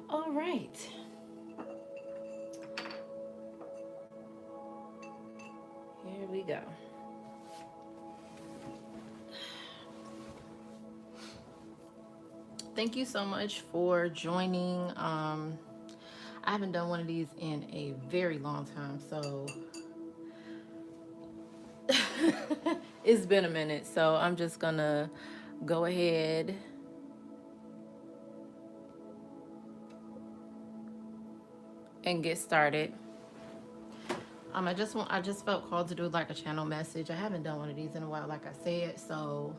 All right. Here we go. Thank you so much for joining. I haven't done one of these in a very long time, so it's been a minute. So I'm just gonna go ahead and get started. I just felt called to do like a channel message. I haven't done one of these in a while, like I said, so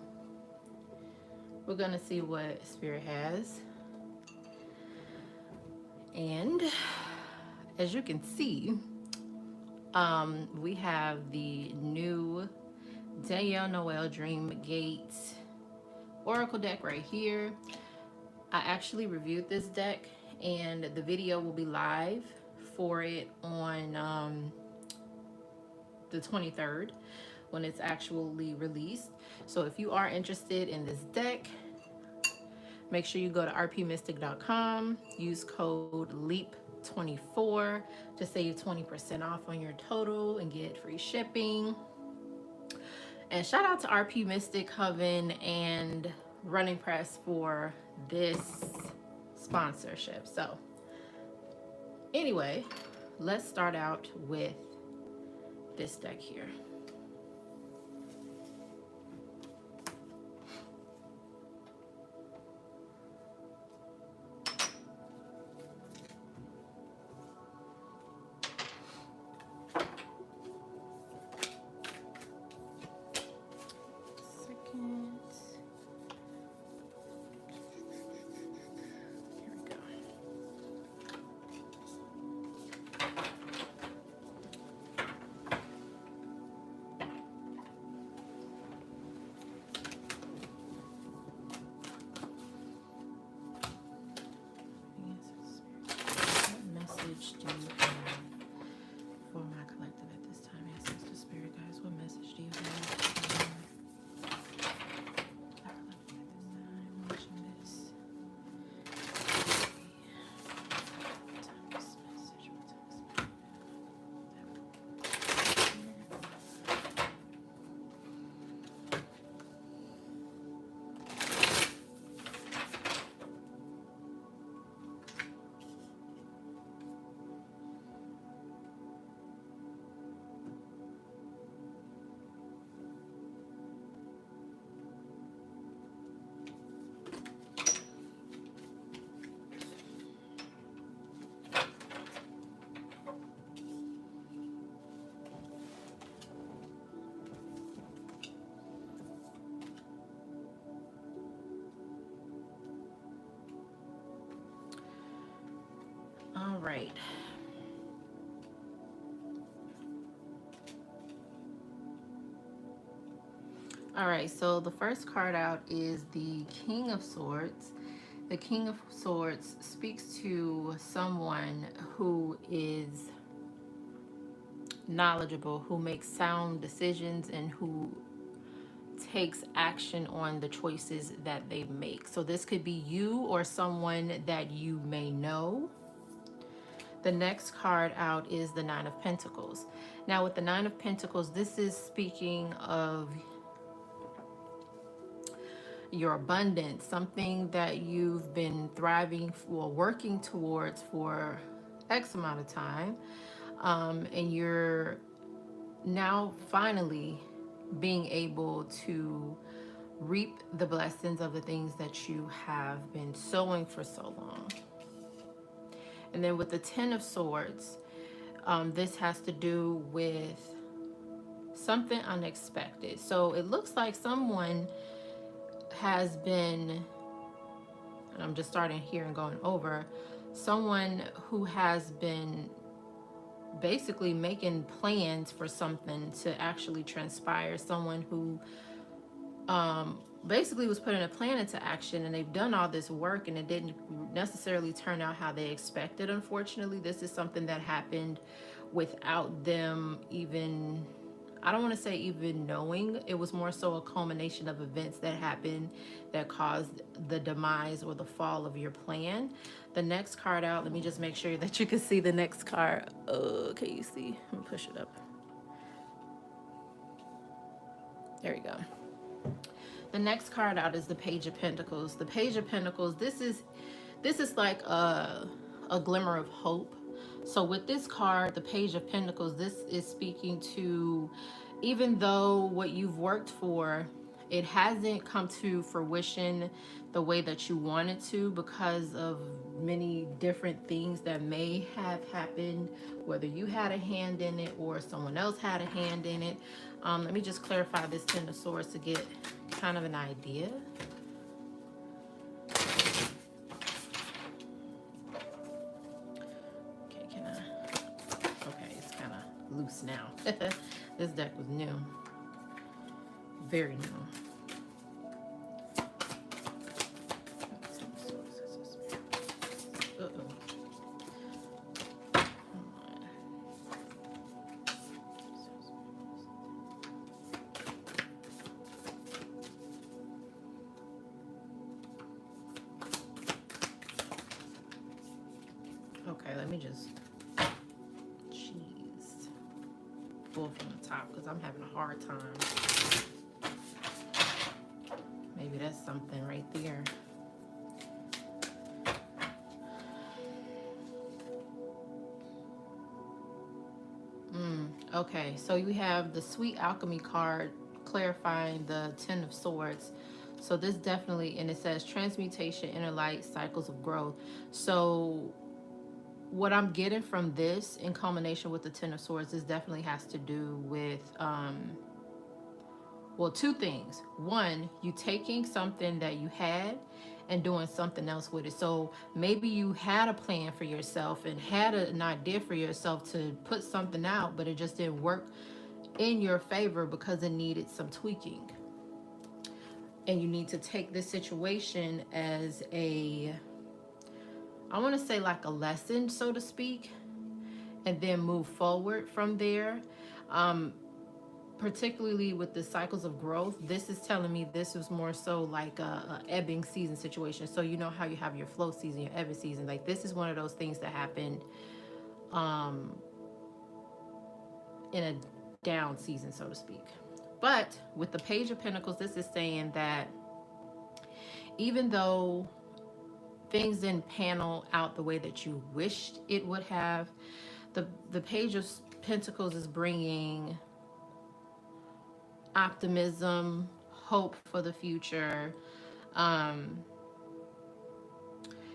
we're gonna see what Spirit has. And as you can see, we have the new Danielle Noel Dream Gate Oracle deck right here. I actually reviewed this deck, and the video will be live for it on the 23rd when it's actually released. So if you are interested in this deck, make sure you go to rpmystic.com, use code LEAP24 to save 20% off on your total and get free shipping. And shout out to RP Mystic, Coven, and Running Press for this sponsorship. So anyway, let's start out with this deck here. Second. Here we go. What message do you have for my collective at this time? Ancestor Spirit guys, what message do you have for my collective at this time? Watching this. What time is message? What time is message? All right. All right, so the first card out is the King of Swords. The King of Swords speaks to someone who is knowledgeable, who makes sound decisions, and who takes action on the choices that they make. So this could be you or someone that you may know. The next card out is the Nine of Pentacles. Now with the Nine of Pentacles, this is speaking of your abundance, something that you've been thriving for, working towards for X amount of time. And you're now finally being able to reap the blessings of the things that you have been sowing for so long. And then with the Ten of Swords, this has to do with something unexpected. So it looks like someone has been, and I'm just starting here and going over, someone who has been basically making plans for something to actually transpire, someone who basically was putting a plan into action, and they've done all this work and it didn't necessarily turn out how they expected. Unfortunately, this is something that happened without them even I don't want to say even knowing, it was more so a culmination of events that happened that caused the demise or the fall of your plan. The next card out, let me just make sure that you can see the next card. Can you see? Let me push it up. There we go. The next card out is the Page of Pentacles. The Page of Pentacles, this is like a glimmer of hope. So with this card, the Page of Pentacles, this is speaking to, even though what you've worked for, it hasn't come to fruition the way that you wanted to because of many different things that may have happened, whether you had a hand in it or someone else had a hand in it. Let me just clarify this Ten of Swords to get kind of an idea. Okay, can I? Okay, it's kind of loose now. This deck was new, very new. Okay, let me just pull from the top because I'm having a hard time. Maybe that's something right there. Okay, so you have the Sweet Alchemy card clarifying the Ten of Swords. So this definitely, and it says transmutation, inner light, cycles of growth. So what I'm getting from this in combination with the Ten of Swords, this definitely has to do with, well, two things. One, you taking something that you had and doing something else with it. So maybe you had a plan for yourself and had an idea for yourself to put something out, but it just didn't work in your favor because it needed some tweaking. And you need to take this situation as a, I want to say like a lesson, so to speak, and then move forward from there. Particularly with the cycles of growth, this is telling me this is more so like a ebbing season situation. So you know how you have your flow season, your ebbing season. Like this is one of those things that happened in a down season, so to speak. But with the Page of Pentacles, this is saying that even though things didn't panel out the way that you wished it would have, the Page of Pentacles is bringing optimism, hope for the future.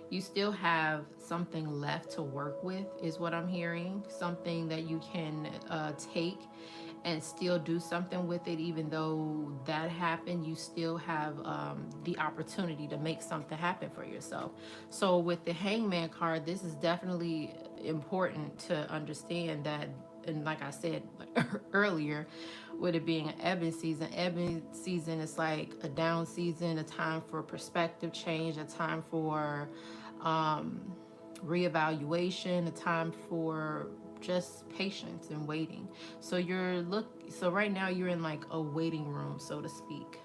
You still have something left to work with, is what I'm hearing. Something that you can take and still do something with it. Even though that happened, you still have the opportunity to make something happen for yourself. So with the Hangman card, this is definitely important to understand that, and like I said earlier, with it being an ebbing season is like a down season, a time for perspective change, a time for reevaluation, a time for just patience and waiting. So so right now you're in like a waiting room, so to speak.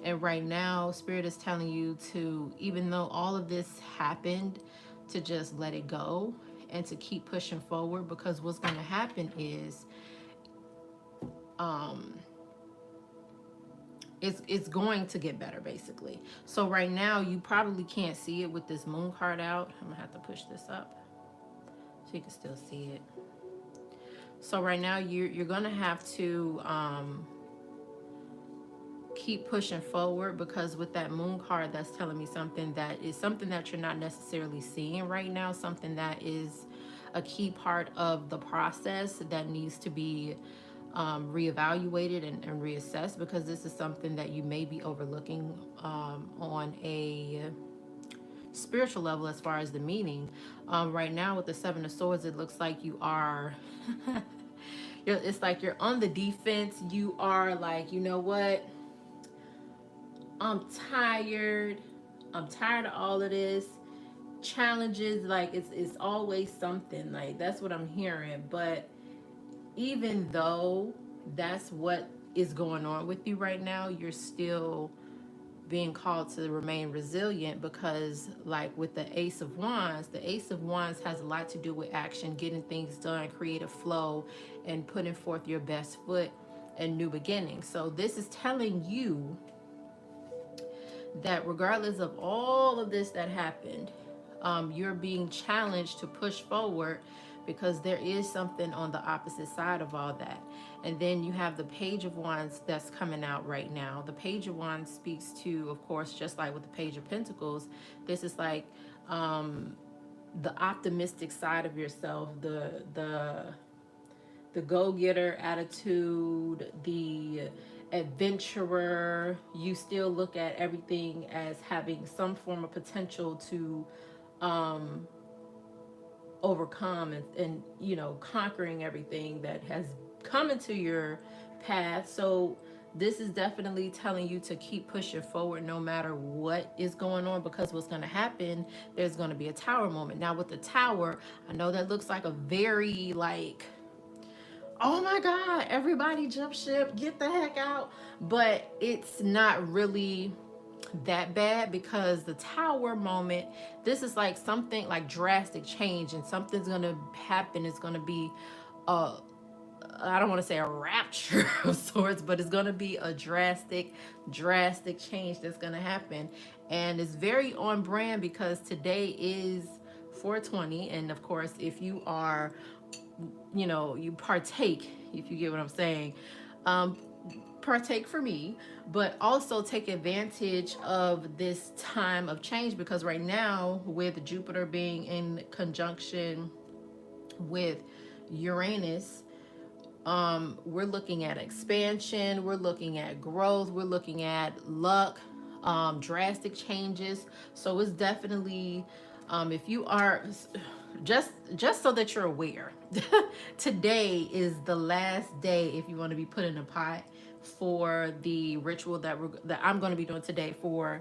And right now Spirit is telling you to, even though all of this happened, to just let it go and to keep pushing forward, because what's going to happen is it's going to get better, basically. So right now you probably can't see it with this Moon card out. I'm gonna have to push this up so you can still see it. So right now you're gonna have to keep pushing forward, because with that Moon card, that's telling me something that is something that you're not necessarily seeing right now, something that is a key part of the process that needs to be reevaluated and reassessed, because this is something that you may be overlooking on a spiritual level as far as the meaning. Right now with the Seven of Swords, it looks like you are it's like you're on the defense. You are like, you know what, I'm tired of all of this challenges. Like it's always something, like that's what I'm hearing. But even though that's what is going on with you right now. You're still being called to remain resilient because, like with the Ace of Wands has a lot to do with action, getting things done, creative flow, and putting forth your best foot and new beginnings. So this is telling you that regardless of all of this that happened, you're being challenged to push forward because there is something on the opposite side of all that. And then you have the Page of Wands that's coming out right now. The Page of Wands speaks to, of course, just like with the Page of Pentacles, this is like the optimistic side of yourself, the go-getter attitude, the adventurer. You still look at everything as having some form of potential to overcome, and you know, conquering everything that has come into your path. So this is definitely telling you to keep pushing forward no matter what is going on, because what's going to happen, there's going to be a tower moment. Now with the tower, I know that looks like a very like, oh my God, everybody jump ship, get the heck out. But it's not really that bad, because the tower moment, this is like something like drastic change, and something's gonna happen. It's gonna be a, I don't want to say a rapture of sorts, but it's gonna be a drastic change that's gonna happen. And it's very on brand because today is 420. And of course, if you are, you know, you partake, if you get what I'm saying, um, partake for me, but also take advantage of this time of change, because right now, with Jupiter being in conjunction with Uranus, we're looking at expansion, we're looking at growth, we're looking at luck, drastic changes. So it's definitely, if you are, just so that you're aware, today is the last day if you want to be put in a pot for the ritual that I'm going to be doing today for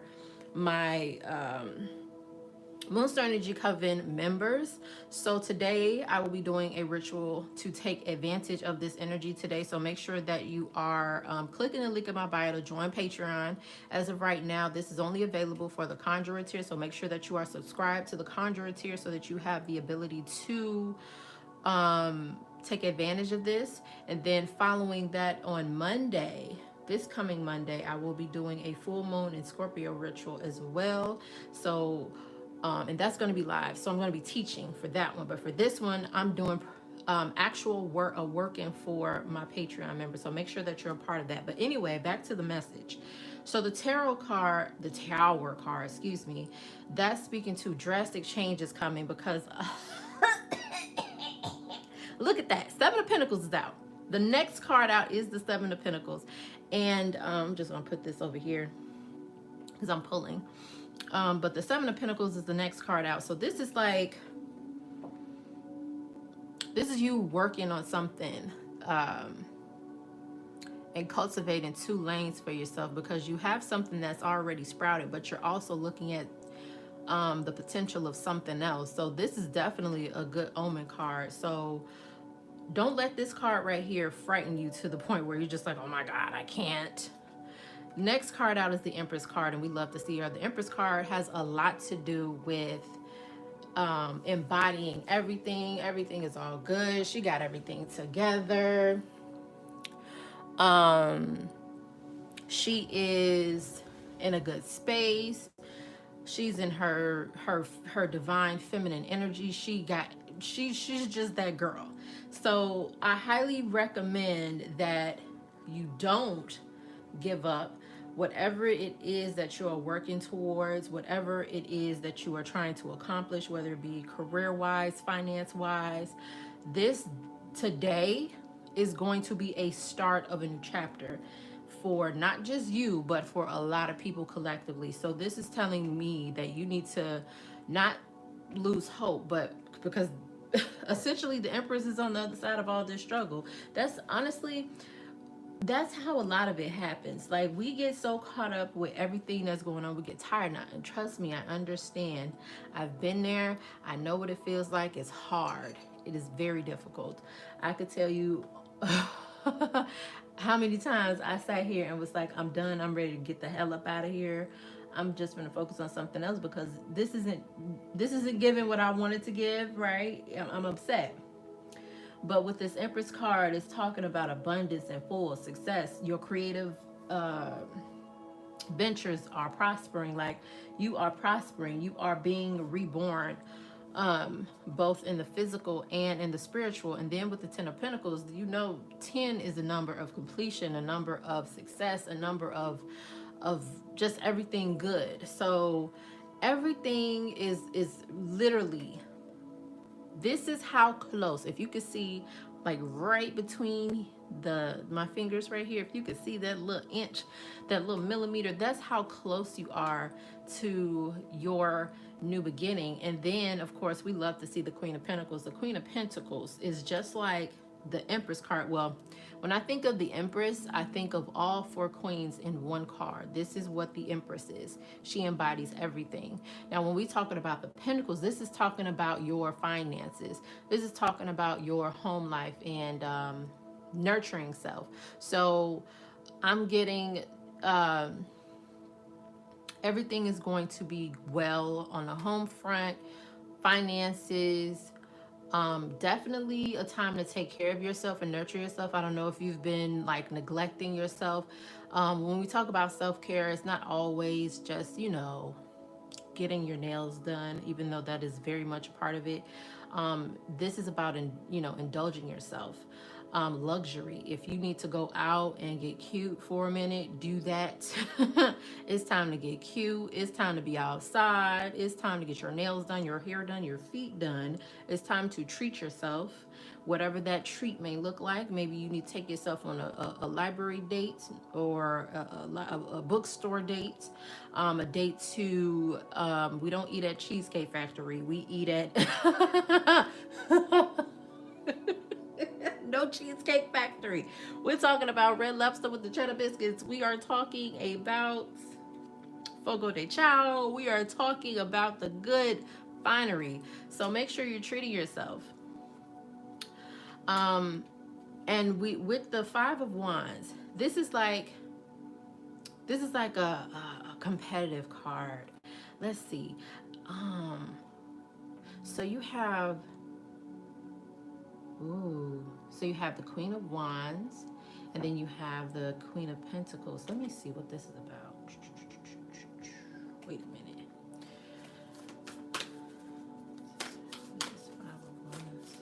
my Moonstone Energy Coven members. So today I will be doing a ritual to take advantage of this energy today. So make sure that you are clicking the link in my bio to join Patreon. As of right now, this is only available for the Conjurer tier. So make sure that you are subscribed to the Conjurer tier so that you have the ability to take advantage of this. And then following that, on Monday, this coming Monday, I will be doing a full moon and Scorpio ritual as well. So and that's going to be live. So I'm going to be teaching for that one. But for this one, I'm doing actual working for my Patreon members. So make sure that you're a part of that. But anyway, back to the message. So the tower card, excuse me, that's speaking to drastic changes coming, because look at that. Seven of Pentacles is out. The next card out is the Seven of Pentacles. And I'm just going to put this over here because I'm pulling. But the Seven of Pentacles is the next card out. So this is like, this is you working on something and cultivating two lanes for yourself, because you have something that's already sprouted, but you're also looking at the potential of something else. So this is definitely a good omen card. So don't let this card right here frighten you to the point where you're just like, oh my God, I can't. Next card out is the Empress card, and we love to see her. The Empress card has a lot to do with embodying everything. Everything is all good. She got everything together. She is in a good space. She's in her divine feminine energy. She's just that girl. So I highly recommend that you don't give up. Whatever it is that you are working towards, whatever it is that you are trying to accomplish, whether it be career-wise, finance-wise, this today is going to be a start of a new chapter for not just you, but for a lot of people collectively. So this is telling me that you need to not lose hope, but because essentially the Empress is on the other side of all this struggle. That's honestly, that's how a lot of it happens. Like, we get so caught up with everything that's going on, we get tired. Now, and trust me, I understand. I've been there. I know what it feels like. It's hard. It is very difficult. I could tell you How many times I sat here and was like, I'm done, I'm ready to get the hell up out of here. I'm just gonna focus on something else because this isn't giving what I wanted to give, right? I'm upset. But with this Empress card, it's talking about abundance and full success. Your creative uh ventures are prospering. Like, you are prospering, you are being reborn, both in the physical and in the spiritual. And then with the 10 of Pentacles, 10 is a number of completion, a number of success, a number of just everything good. So everything is literally, this is how close, if you could see, like right between the my fingers right here, if you could see that little inch, that little millimeter, that's how close you are to your new beginning. And then of course we love to see the Queen of Pentacles. The Queen of Pentacles is just like the Empress card. Well, when I think of the Empress, I think of all four queens in one card. This is what the Empress is. She embodies everything. Now, when we talking about the Pentacles, this is talking about your finances. This is talking about your home life and nurturing self. So I'm getting everything is going to be well on the home front, finances. Definitely a time to take care of yourself and nurture yourself. I don't know if you've been like neglecting yourself. When we talk about self-care, it's not always just, getting your nails done, even though that is very much a part of it. This is about, indulging yourself. Luxury. If you need to go out and get cute for a minute, do that. It's time to get cute. It's time to be outside. It's time to get your nails done, your hair done, your feet done. It's time to treat yourself, whatever that treat may look like. Maybe you need to take yourself on a library date, or a bookstore date, a date to, we don't eat at Cheesecake Factory. We eat at no Cheesecake Factory. We're talking about Red Lobster with the cheddar biscuits. We are talking about Fogo de Chao. We are talking about the good finery. So make sure you're treating yourself. And we, with the Five of Wands, this is like a competitive card. Let's see. So you have, so you have the Queen of Wands, and then you have the Queen of Pentacles. Let me see what this is about. Wait a minute. This is Five of Wands.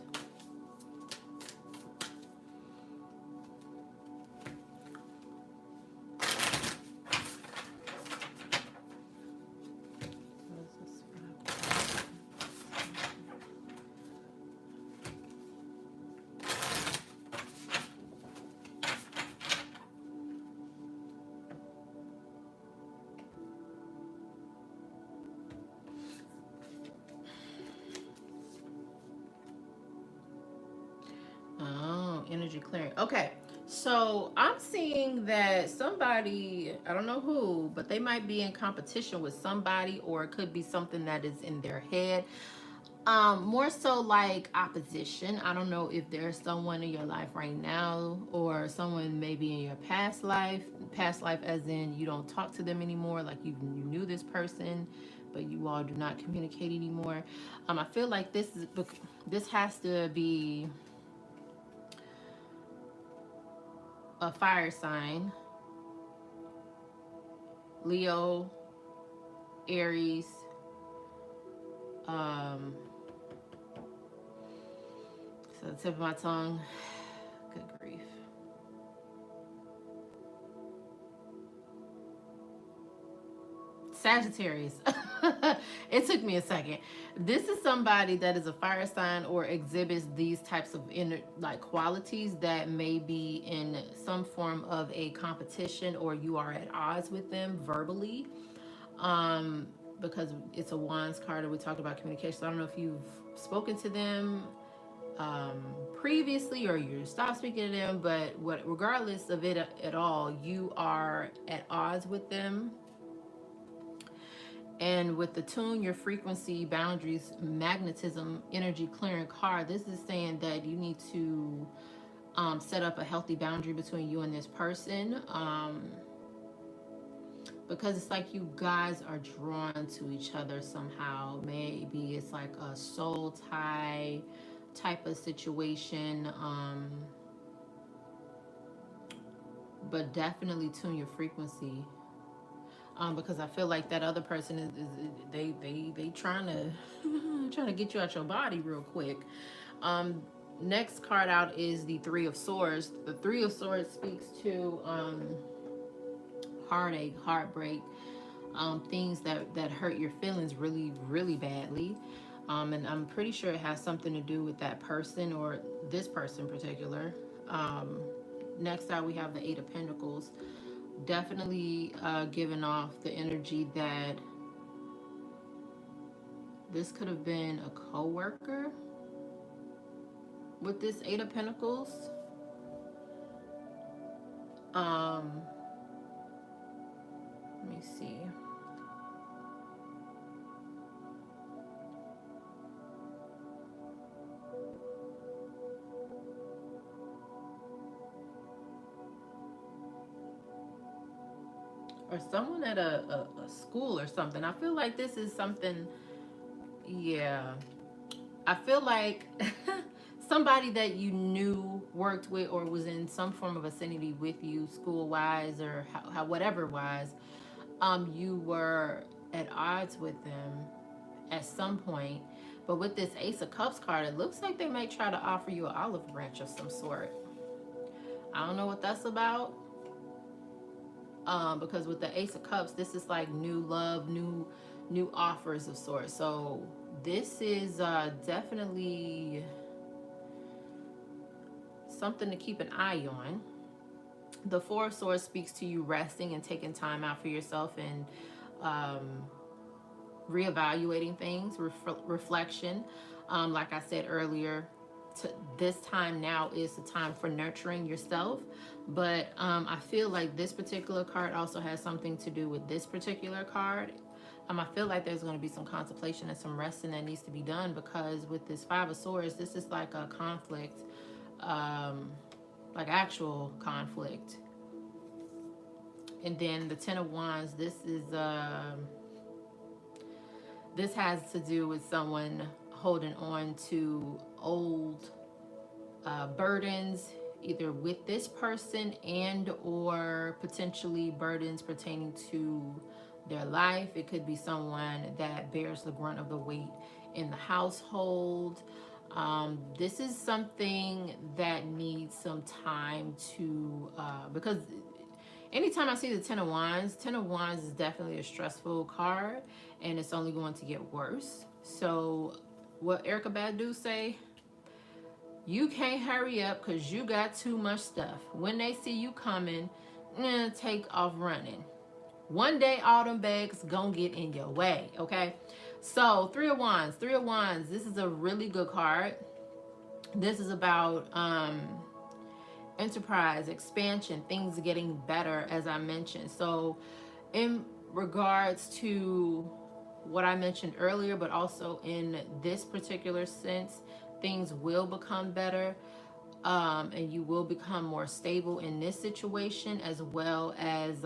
What is this Five of Wands? Oh, energy clearing. Okay. So I'm seeing that somebody, I don't know who, but they might be in competition with somebody, or it could be something that is in their head. More so like opposition. I don't know if there's someone in your life right now, or someone maybe in your past life as in you don't talk to them anymore, like you knew this person, but you all do not communicate anymore. I feel like this has to be a fire sign, Leo, Aries, so the tip of my tongue, good grief. Sagittarius. It took me a second. This is somebody that is a fire sign or exhibits these types of inner like qualities that may be in some form of a competition, or you are at odds with them verbally. Because it's a wands card and we talk about communication. So I don't know if you've spoken to them previously, or you stopped speaking to them, but regardless of it at all, you are at odds with them. And with the tune, your frequency, boundaries, magnetism, energy clearing card, this is saying that you need to set up a healthy boundary between you and this person. Because it's like you guys are drawn to each other somehow. Maybe it's like a soul tie type of situation. But definitely tune your frequency. Because I feel like that other person is they trying to trying to get you out your body real quick. Um, Next card out is the Three of Swords. The Three of Swords speaks to heartache, heartbreak, things that hurt your feelings really, really badly. And I'm pretty sure it has something to do with that person or this person in particular. Um, Next out, we have the Eight of Pentacles. Definitely giving off the energy that this could have been a co-worker with this Eight of Pentacles. Um, Let me see. Or someone at a school or something. I feel like this is something, yeah. I feel like somebody that you knew, worked with, or was in some form of vicinity with you, school wise or how whatever wise, you were at odds with them at some point. But with this Ace of Cups card, it looks like they may try to offer you an olive branch of some sort. I don't know what that's about. Because with the Ace of Cups, this is like new love, new offers of sorts. So this is definitely something to keep an eye on. The Four of Swords speaks to you resting and taking time out for yourself and reevaluating things, reflection. Like I said earlier, this time now is the time for nurturing yourself. But I feel like this particular card also has something to do with this particular card. I feel like there's going to be some contemplation and some resting that needs to be done, because with this Five of Swords, this is like a conflict, like actual conflict. And then the Ten of Wands, this has to do with someone holding on to old burdens, either with this person and or potentially burdens pertaining to their life. It could be someone that bears the brunt of the weight in the household. This is something that needs some time to, because anytime I see the Ten of Wands is definitely a stressful card, and it's only going to get worse. So what Erykah Badu say, you can't hurry up because you got too much stuff. When they see you coming, take off running. One day all them bags gonna get in your way, okay? So Three of Wands, this is a really good card. This is about enterprise, expansion, things getting better, as I mentioned. So in regards to what I mentioned earlier, but also in this particular sense, things will become better, and you will become more stable in this situation, as well as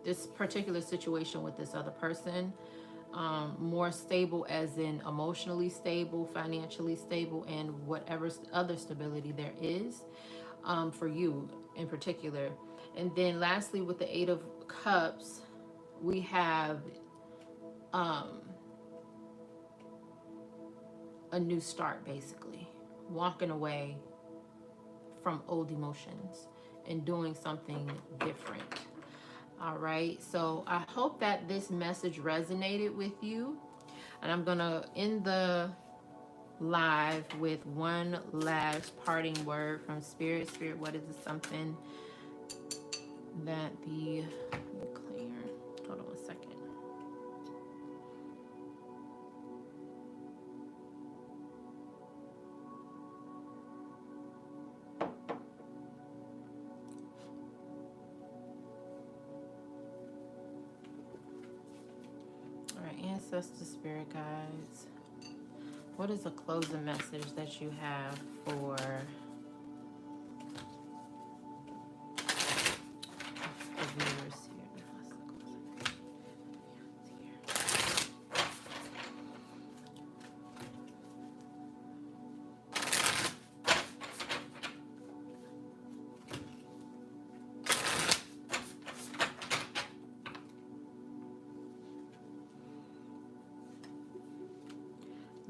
this particular situation with this other person. More stable as in emotionally stable, financially stable, and whatever other stability there is for you in particular. And then lastly, with the Eight of Cups, we have a new start, basically walking away from old emotions and doing something different. All right, so I hope that this message resonated with you, and I'm gonna end the live with one last parting word from Spirit. Spirit, what is something that the, let me clear, hold on one second. All right, ancestor, spirit guides, What is a closing message that you have for the viewers here?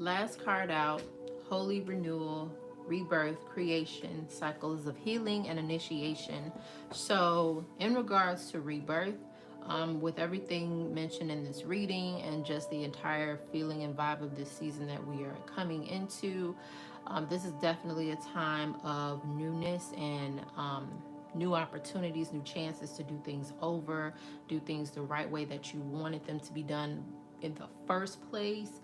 Last card out, holy renewal, rebirth, creation, cycles of healing and initiation. So in regards to rebirth, with everything mentioned in this reading and just the entire feeling and vibe of this season that we are coming into, this is definitely a time of newness and new opportunities, new chances to do things over, do things the right way that you wanted them to be done in the first place.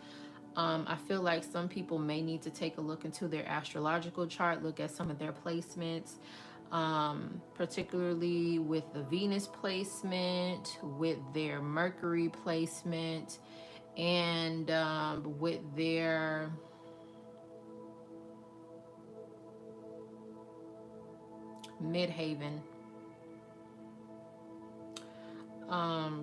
I feel like some people may need to take a look into their astrological chart, look at some of their placements, particularly with the Venus placement, with their Mercury placement, and with their midhaven.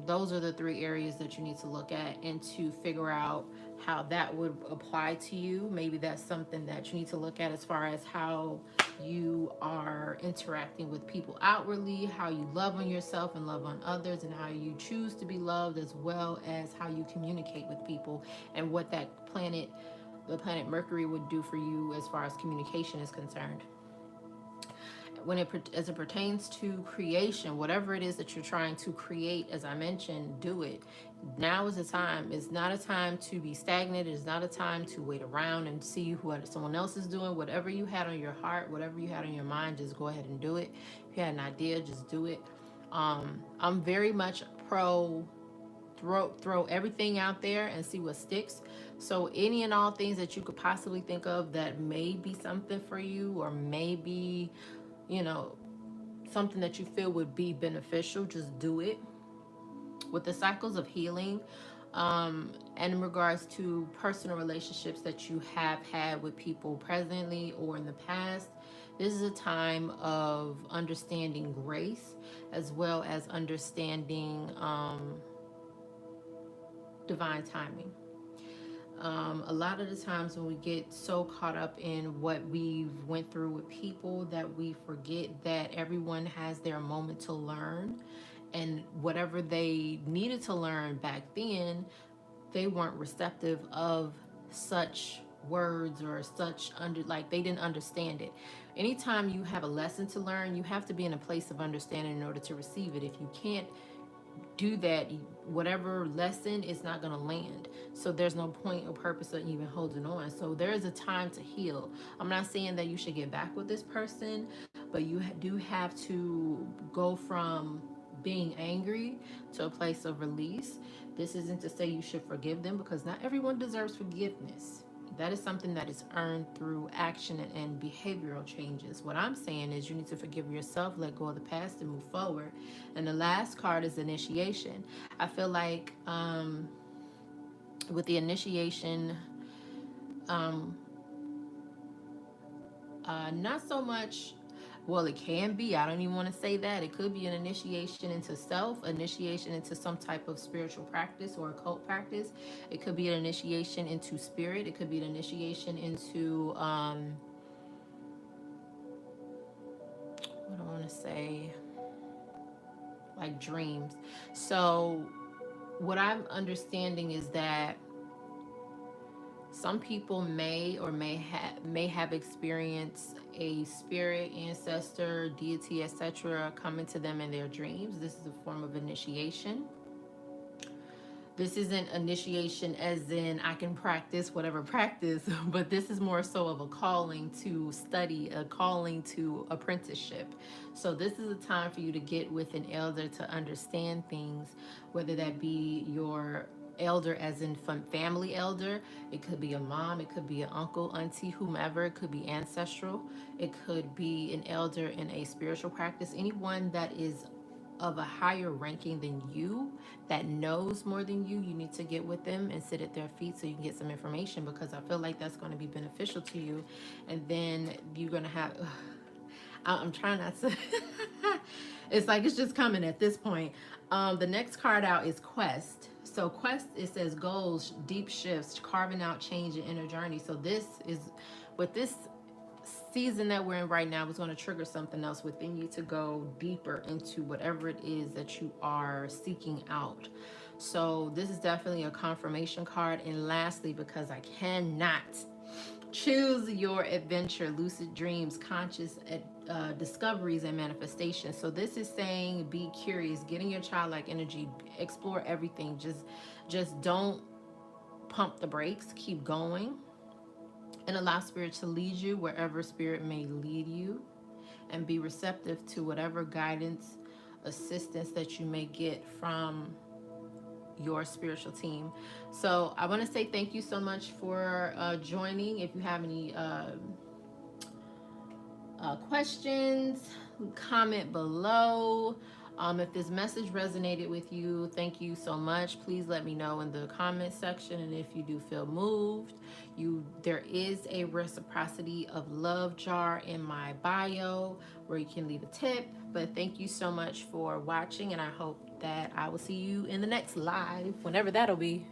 Those are the three areas that you need to look at and to figure out how that would apply to you. Maybe that's something that you need to look at as far as how you are interacting with people outwardly, how you love on yourself and love on others, and how you choose to be loved, as well as how you communicate with people and what that planet, the planet Mercury, would do for you as far as communication is concerned. When as it pertains to creation, whatever it is that you're trying to create, as I mentioned, do it. Now is the time. It's not a time to be stagnant. It's not a time to wait around and see what someone else is doing. Whatever you had on your heart, whatever you had on your mind, just go ahead and do it. If you had an idea, just do it. I'm very much pro throw everything out there and see what sticks. So any and all things that you could possibly think of that may be something for you, or maybe, you know, something that you feel would be beneficial, just do it. With the cycles of healing, and in regards to personal relationships that you have had with people presently or in the past, this is a time of understanding grace, as well as understanding divine timing. A lot of the times when we get so caught up in what we've went through with people, that we forget that everyone has their moment to learn, and whatever they needed to learn back then, they weren't receptive of such words or such like they didn't understand it. Anytime you have a lesson to learn, you have to be in a place of understanding in order to receive it. If you can't do that, whatever lesson is not going to land. So there's no point or purpose of even holding on. So there is a time to heal. I'm not saying that you should get back with this person, but you do have to go from being angry to a place of release. This isn't to say you should forgive them, because not everyone deserves forgiveness. That is something that is earned through action and behavioral changes. What I'm saying is you need to forgive yourself, let go of the past, and move forward. And the last card is initiation. I feel like with the initiation, not so much, well, it can be, I don't even want to say that. It could be an initiation into self, initiation into some type of spiritual practice or occult practice. It could be an initiation into spirit. It could be an initiation into what do I want to say, like dreams. So what I'm understanding is that some people may have experienced a spirit, ancestor, deity, etc., coming to them in their dreams. This is a form of initiation. This isn't initiation as in I can practice whatever practice, but this is more so of a calling to study, a calling to apprenticeship. So this is a time for you to get with an elder to understand things, whether that be your elder as in family elder. It could be a mom, it could be an uncle, auntie, whomever. It could be ancestral. It could be an elder in a spiritual practice. Anyone that is of a higher ranking than you, that knows more than you need to get with them and sit at their feet so you can get some information, because I feel like that's going to be beneficial to you. And then you're going to have, I'm trying not to, it's like it's just coming at this point. The next card out is Quest. So Quest, it says goals, deep shifts, carving out change and inner journey. So this is, with this season that we're in right now, is going to trigger something else within you to go deeper into whatever it is that you are seeking out. So this is definitely a confirmation card. And lastly, because I cannot, choose your adventure, lucid dreams, conscious discoveries and manifestations. So this is saying be curious, get in your childlike energy, explore everything. Just don't pump the brakes, keep going, and allow spirit to lead you wherever spirit may lead you, and be receptive to whatever guidance, assistance that you may get from your spiritual team. So I want to say thank you so much for joining. If you have any questions, comment below. If this message resonated with you, thank you so much. Please let me know in the comment section. And if you do feel moved, there is a reciprocity of love jar in my bio where you can leave a tip. But thank you so much for watching, and I hope that I will see you in the next live, whenever that'll be.